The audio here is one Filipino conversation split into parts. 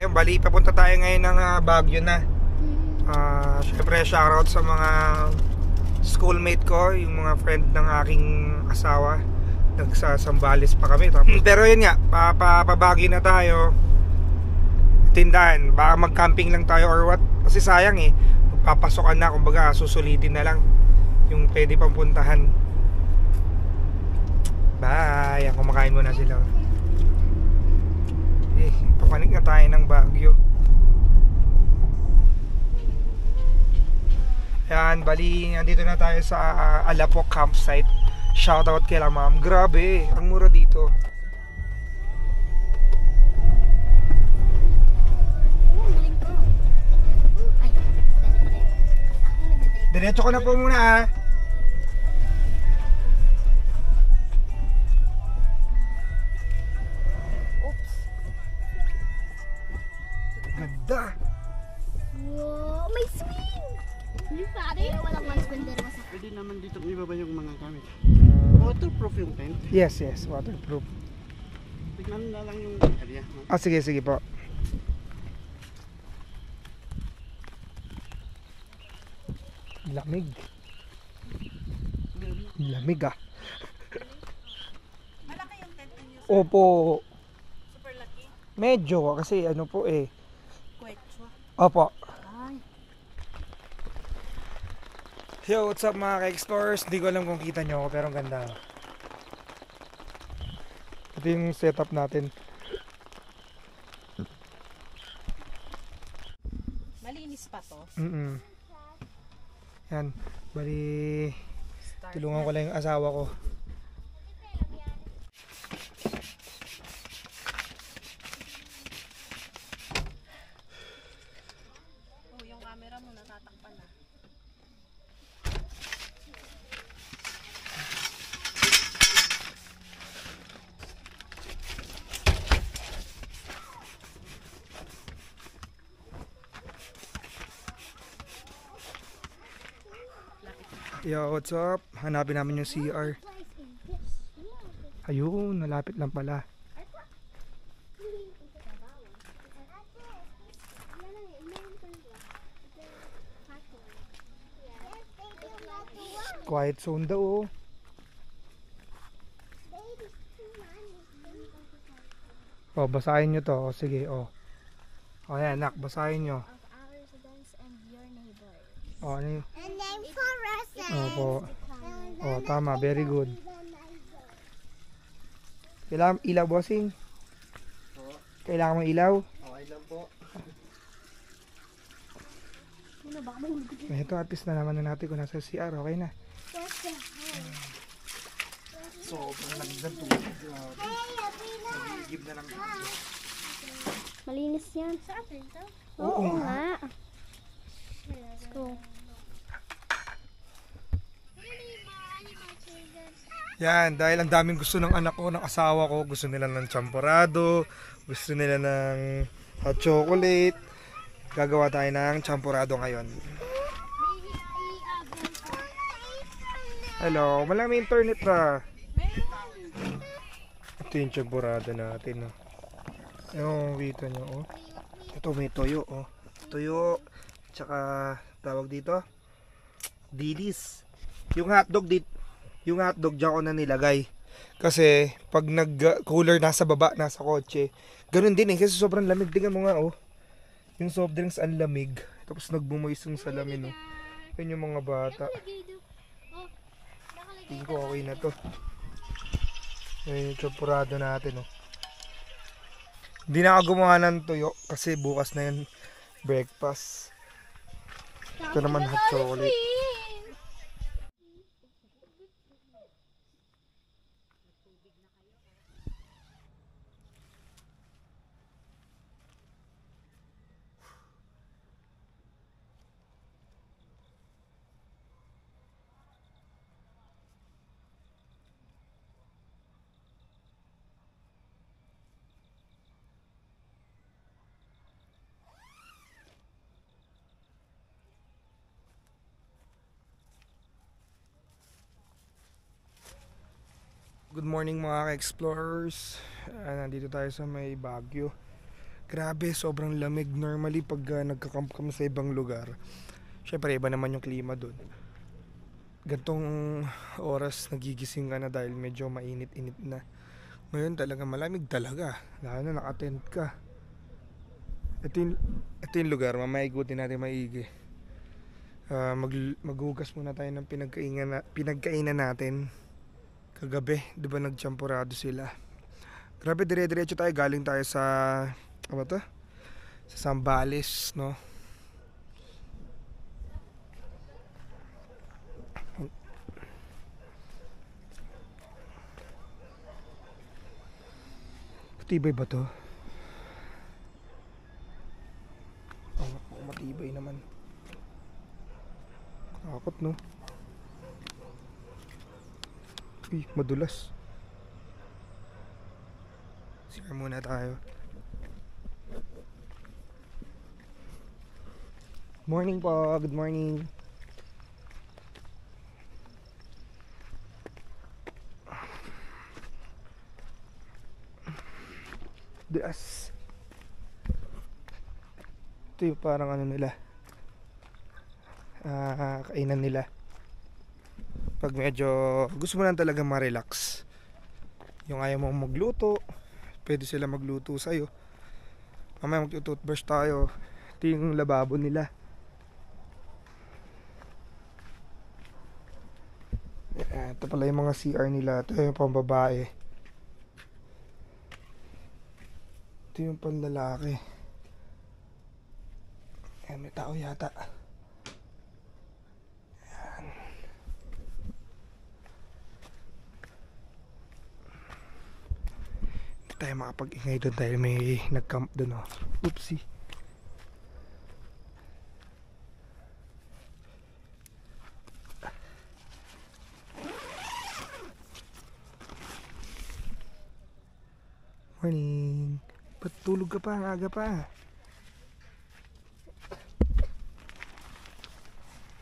Ayun, bali papunta tayo ngayon ng Baguio na. Syempre shoutout sa mga schoolmate ko, yung mga friend ng aking asawa. Nagsasambales pa kami. Pero yun nga, papabagyo na tayo. Tindahan, baka mag-camping lang tayo or what. Kasi sayang eh, magpapasokan na, kumbaga susulitin na lang yung pwede pang puntahan. Bye, kumakain muna sila. Papanik na tayo ng Baguio. Yan, bali, nandito na tayo sa Alapoc campsite. Shoutout kay la ma'am. Grabe, ang mura dito. Diretso ko na po muna ha. Oops. Ganda. Wow, may swing! Hindi pare. Walang one swing din masakit. Pwede naman dito ibaba yung mga gamit. Waterproof yung tent. Yes, waterproof. Tignan na lang yung area. Sige po. Lamig. Lamig ah. Malaki yung tent ninyo? Opo. Super laki? Medyo kasi ano po eh. Quechua? Opo. Ay. Yo, what's up mga ka-explorers? Hindi ko alam kung kita nyo ako pero ang ganda. Ito yung setup natin. Malinis pa to? Yan, bali tulungan ko lang yung asawa ko. Oh, yung camera mo natatakpan na. Yo, what's up? Hanapin namin yung CR. Ayun, nalapit lang pala. Quiet zone daw. Oh, basahin nyo to. O, sige, oh. O, yan, nak, basahin nyo. O, ano yun? Opo. Oh, tama. Very good. Kailangan ilaw, bossing? Kailangan mo ilaw? Okay lang po. Ito, at least nalaman na natin kung nasa CR. Okay na. Sobrang lamig ng tubig. Nagigib na lang. Malinis yan. Sa atin to? Oo nga. Let's go. Yan, dahil ang daming gusto ng anak ko, ng asawa ko, gusto nila ng champorado, gusto nila ng hot chocolate. Gagawa tayo ng champorado ngayon. Hello, malaming internet na. Ito yung champorado natin. Oh. Yung kita nyo, oh. Ito may toyo, oh. Toyo, tsaka tawag dito, dilis. Yung hotdog dito. Yung hotdog dyan ko na nilagay. Kasi pag nag-cooler nasa baba, nasa kotse, ganun din eh. Kasi sobrang lamig. Tingnan mo nga oh. Yung soft drinks ang lamig. Tapos nagbumoist yung salamin oh. Yan yung mga bata. Tingin ko okay na to. Yan yung chopurado natin oh. Hindi na ako gumawa ng tuyo. Kasi bukas na yun breakfast. Ito naman hot chocolate. Good morning mga ka-explorers. Nandito tayo sa may Baguio. Grabe, sobrang lamig. Normally, pag nagka-camp kami sa ibang lugar, syempre, iba naman yung klima doon. Gantong oras nagigising ka na dahil medyo mainit-init na. Ngayon talaga malamig talaga. Lalo na naka-tent ka. Ito yung lugar, mamaya igutin natin maigi. Maghugas muna tayo ng pinagkainan natin. Kagabi, di ba nagchampurado sila. Grabe, dire-diretso tayo. Galing tayo sa, ano to? Sa Zambales, no? Matibay ba to? Oh, matibay naman. Kakot, no? Uy, madulas. Sige muna tayo. Morning po, good morning. Dulas. Ito yung parang ano nila, kainan nila. Pag medyo gusto mo lang talaga ma-relax, yung ayaw mo magluto, pwede sila magluto sa'yo. Mamaya mag-toothbrush tayo. Ito yung lababo nila. Ito pala yung mga CR nila. Ito yung pambabae. Ito yung panlalaki. Ayan, may tao yata. Ayan. Hindi tayo makapag-ingay doon dahil may nag-camp doon, oh. Oopsie. Morning. Ba't tulog ka pa? Ang aga pa.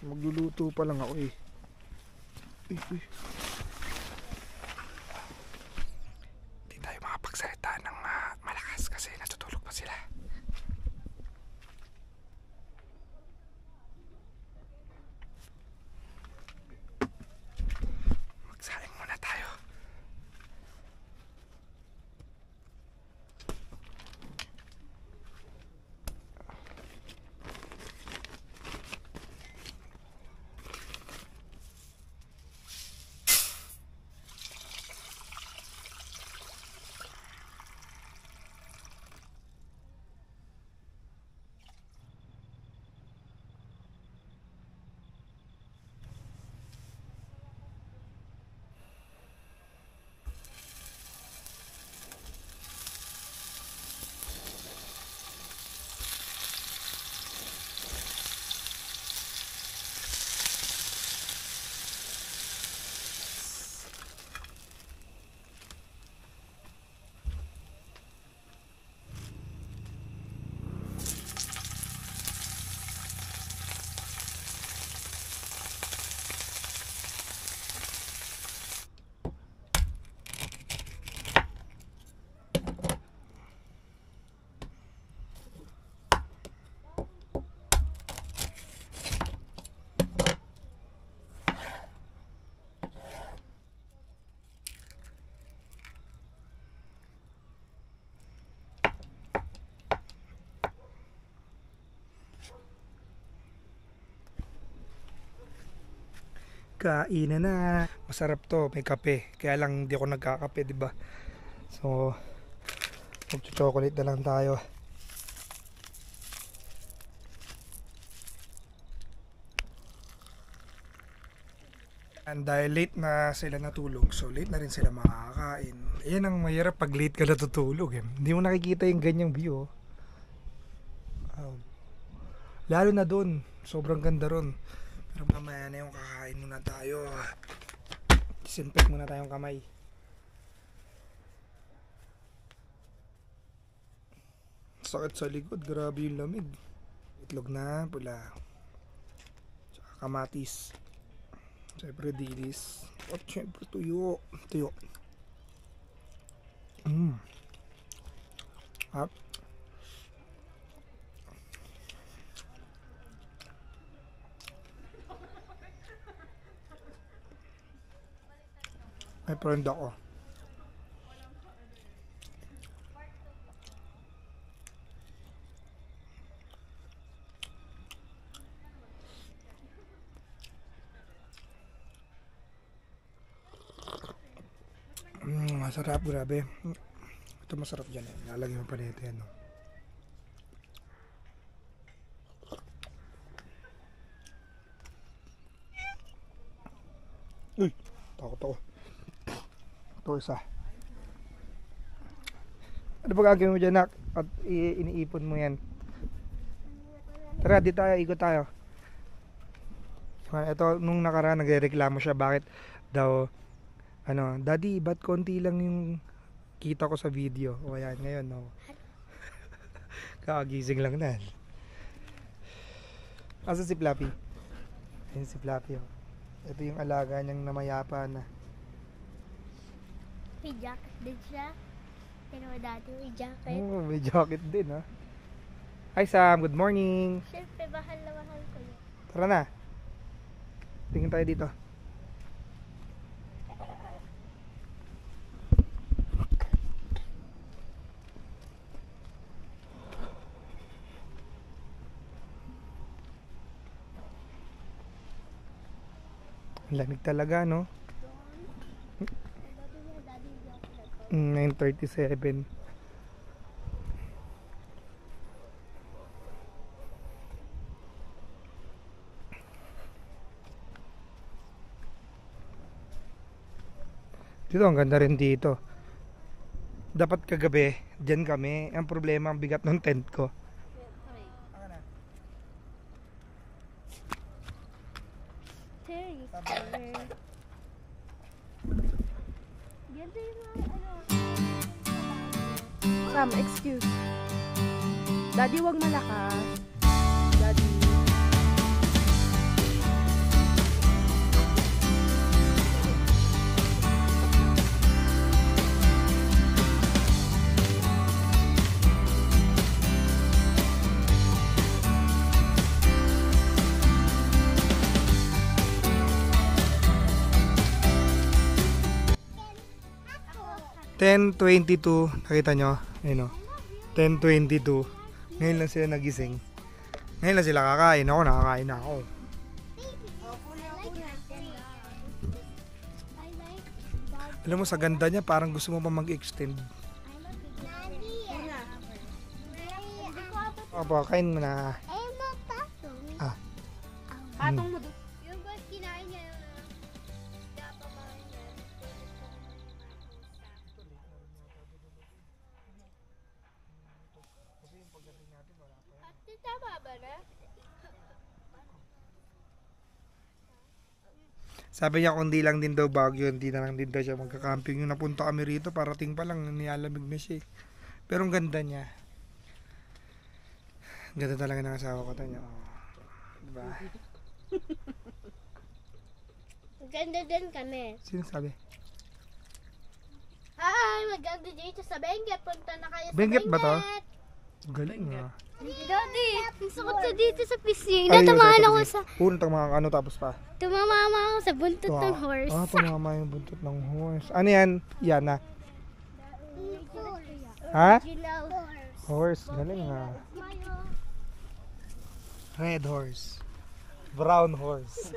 Magluluto pa lang ako eh. Uy. Hindi tayo makapagsalita ng malakas kasi natutulog pa sila. Magsaing muna tayo. Kainan na. Masarap to, may kape. Kaya lang hindi ako nagkakape, di ba? So, mag-chocolate na lang tayo. And dahil late na sila natulog, so late na rin sila makakain. Ayan ang mahirap pag late ka natutulog eh. Hindi mo nakikita yung ganyang view. Lalo na doon, sobrang ganda ron. Pero mamaya na yung kakain muna tayo. Disinfect muna tayong kamay. Sakit sa likod, grabe yung lamig. Itlog na pula. Tsaka kamatis. Siyempre dilis. At siyempre tuyo. Tuyo. May friend ako. Masarap, grabe. Ito masarap dyan eh. Lalagyan mo pa nito yan. No? Uy, takot ako. Ito isa. Ano ba gagawin mo dyan, Nak? At iniipon mo yan. Tara, di tayo, ikot tayo. Ito, nung nakaraan, nagrereklamo siya. Bakit daw, ano, Daddy, ba't konti lang yung kita ko sa video? O yan, ngayon, no. Kakagising lang na. Asa si Flappy? Ayun si Flappy, oh. Ito yung alaga niyang namayapa na. May jacket din siya. Pero dati may jacket. Oh, may jacket din, ha. Hi, Sam. Good morning. Siyempre, mahal na mahal ko yun. Tara na. Tingin tayo dito. Ang lamig talaga, no? 9:37. Dito, ang ganda rin dito. Dapat kagabi, dyan kami. Ang problema, ang bigat ng tent ko. Ganda yung mga ano. Sam, excuse. Daddy, wag malakas. Daddy. Ako. 10:22, nakita nyo? Ayun o. 10:22. Ngayon lang sila nagising. Ngayon lang sila kakain. Ako, nakakain na ako. I like dog. Alam mo, sa ganda niya, parang gusto mo pa mag-extend. I'm a big nanny. Hindi ko abot. Opo, kain mo na. Eh, mapaso. Ah. Patong mo doon. Yung ba kinain niya yung kapamain niya. Ate, tama ba na? Sabi niya kung di lang din daw Baguio, hindi na lang din daw siya magka-camping. Yung napunta kami rito, parating pa lang, nilalamig na siya. Pero ang ganda niya. Ang ganda talaga ng asawa ko. Tanya. Oh. Diba? Maganda din kami. Sino sabi? Hi! Maganda dito sa Benguet. Punta na kayo sa Benguet ba to? Benguet. Galing ah. Daddy, ang sakot sa dito sa piscina. Ay, Tumahan sa ako tabi. sa... Puntang mga ano tapos pa. Tumamama ako sa buntot ng horse. Ah, tumama yung buntot ng horse. Ano yan? Yana. Ha? Original horse. Horse. Galing ah. Red horse. Brown horse.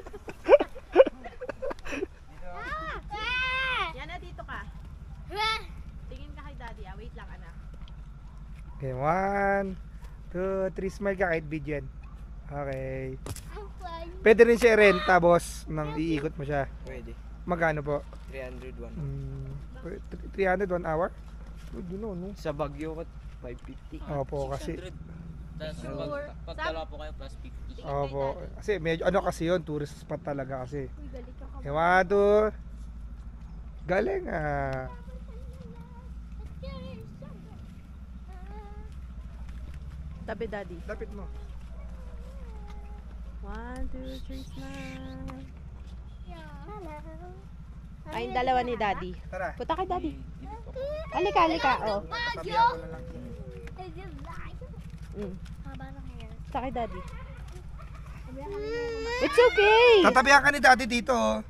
Yan na, dito ka. Tingin ka kay Daddy. Ah. Wait lang, anak. Okay, 1, 2, 3. Smile ka kahit video yan. Okay. Pwede rin siya renta, boss. Nang iikot mo siya. Pwede. Magkano po? 301. 300 1 hour? Good no, no? Sa Baguio ko, 550. Opo, kasi... Sure. Pagdalawa po kayo plus 50. Opo. Kasi medyo, ano kasi yun, tourist spot talaga kasi. Uy, galit ka ka. Okay, 1, 2. Galing ah. Tabi, Daddy. Lapit mo. 1, 2, 3, smile. Hello. Ay, yung dalawa ni Daddy. Tara. Punta kay Daddy. Halika, halika. Oh. Tatabi ako na lang. Haba ng hair. Punta kay Daddy. It's okay. Tatabihan ka ni daddy dito. Oh.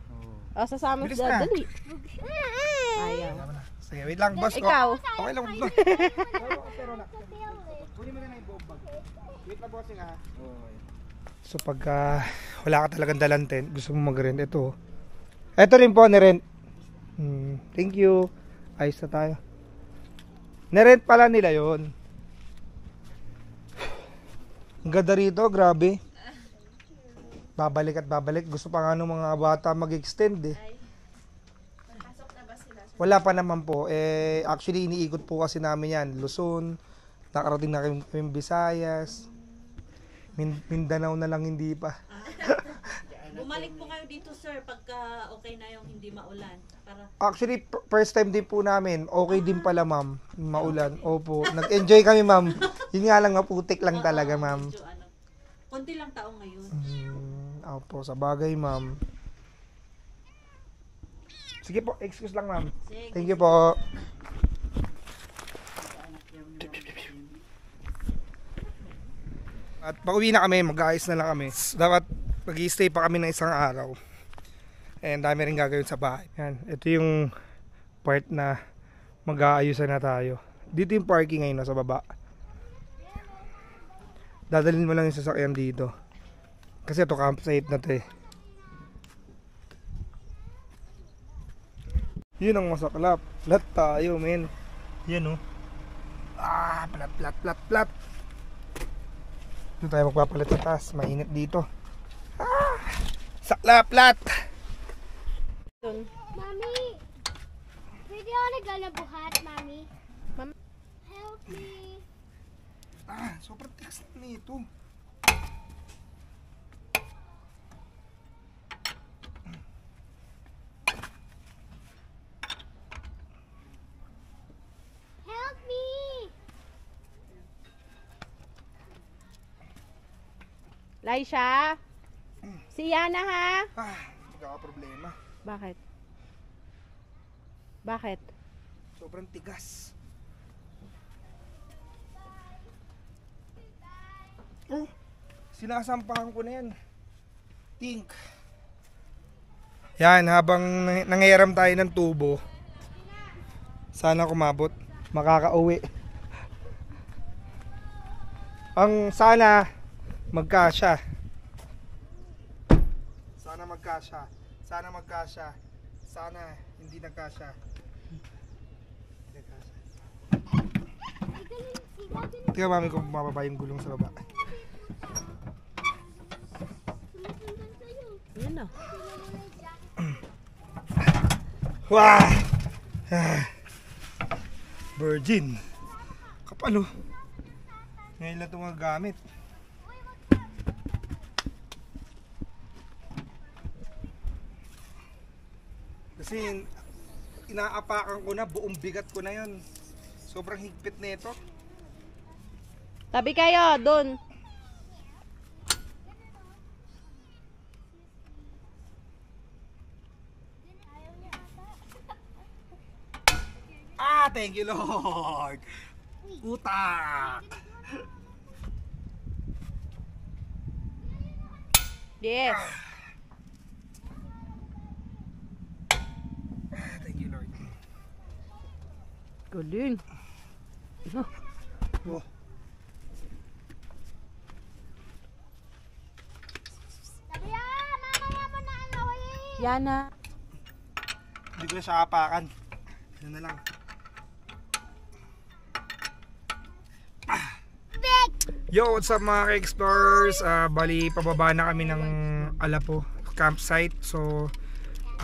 Oh, sasama Bilis si na. Daddy. Sige, wait lang, boss. Ikaw. Okay lang, boss. Pero na. Kunin mo na yung buong bag. Wait lang, bossing ha. So pagka wala ka talagang dalang tent, gusto mo mag-rent, ito. Ito rin po, nirent. Thank you. Ayos na tayo. Nirent pala nila yon. Ang ganda rito, grabe. Babalik at babalik. Gusto pa nga ng mga bata mag-extend eh. Wala pa naman po. Actually, iniikot po kasi namin yan. Luzon, nakarating na kami Visayas. Mindanao na lang hindi pa. Bumalik po kayo dito, sir, pagka okay na yung hindi maulan. Para Actually, first time din po namin. Okay din pala, ma'am. Maulan. Opo. Nag-enjoy kami, ma'am. Yun nga lang, maputik lang talaga, ma'am. medyo konti lang taong ngayon. Opo, sa bagay, ma'am. Sige po, excuse lang, ma'am. Sige. Thank you po. At pauwi na kami, mag-aayos na lang kami. Dapat mag-i-stay pa kami ng isang araw. And dami rin gagawin sa bahay. Yan, ito yung part na mag-aayusan na tayo. Dito yung parking ngayon, nasa baba. Dadalhin mo lang yung sasakyan dito. Kasi ito campsite na to eh. Yun ang masaklap. Plat tayo, men. Yan oh. Plat. Doon tayo magpapalit sa taas. Mainit dito. Sakla, plat. Mami, pwede ako nagalabuhat, Mami? Help me. Sobrang tigas na ito. Help me. Laisha? Si Yana ha? Magkakaproblema. Bakit? Bakit? Sobrang tigas. Oh, sinasampahan ko na yan. Tink. Yan, habang nangyayram tayo ng tubo, sana kumabot, makakauwi. Ang sana magkasya. Sana magkasya. Sana magkasya. Sana hindi nagkasya. Tingnan mami kung mababa yung gulong sa baba. Yan na. Wah! Virgin. Kapalo. Ngayon lang ito mga gamit. Kasi inaapakan ko na, buong bigat ko na yun. Sobrang higpit na ito. Tabi kayo, dun. Thank you Lord. Utak. Yes. Thank you Lord. Galing. Oh. Sabi mama mo na ano Yana. Hindi ko na siya apakan. Ano na lang. Yo, what's up mga ka-explorers? Bali, pababa na kami ng Alapo campsite. So,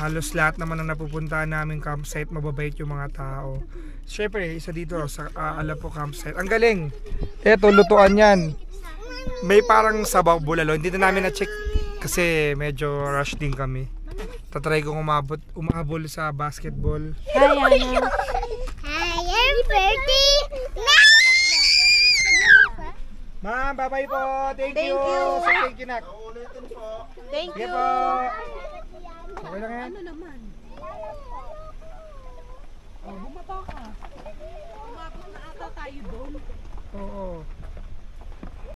halos lahat naman ang napupuntahan namin campsite, mababait yung mga tao. Siyempre, isa dito sa Alapo campsite. Ang galing! Eto, lutuan yan. May parang sabaw bulalo. Hindi na namin na-check kasi medyo rush din kami. Tatry kong umabol sa basketball. Hi, Yana. Hi, I'm Bertie. Ma'am, bye-bye po. Thank you. So, thank you, Nak. Thank Sige you. po. Okay lang yan? Ano naman? Oh, bumaba ka. Umabot na ata tayo doon. Oo.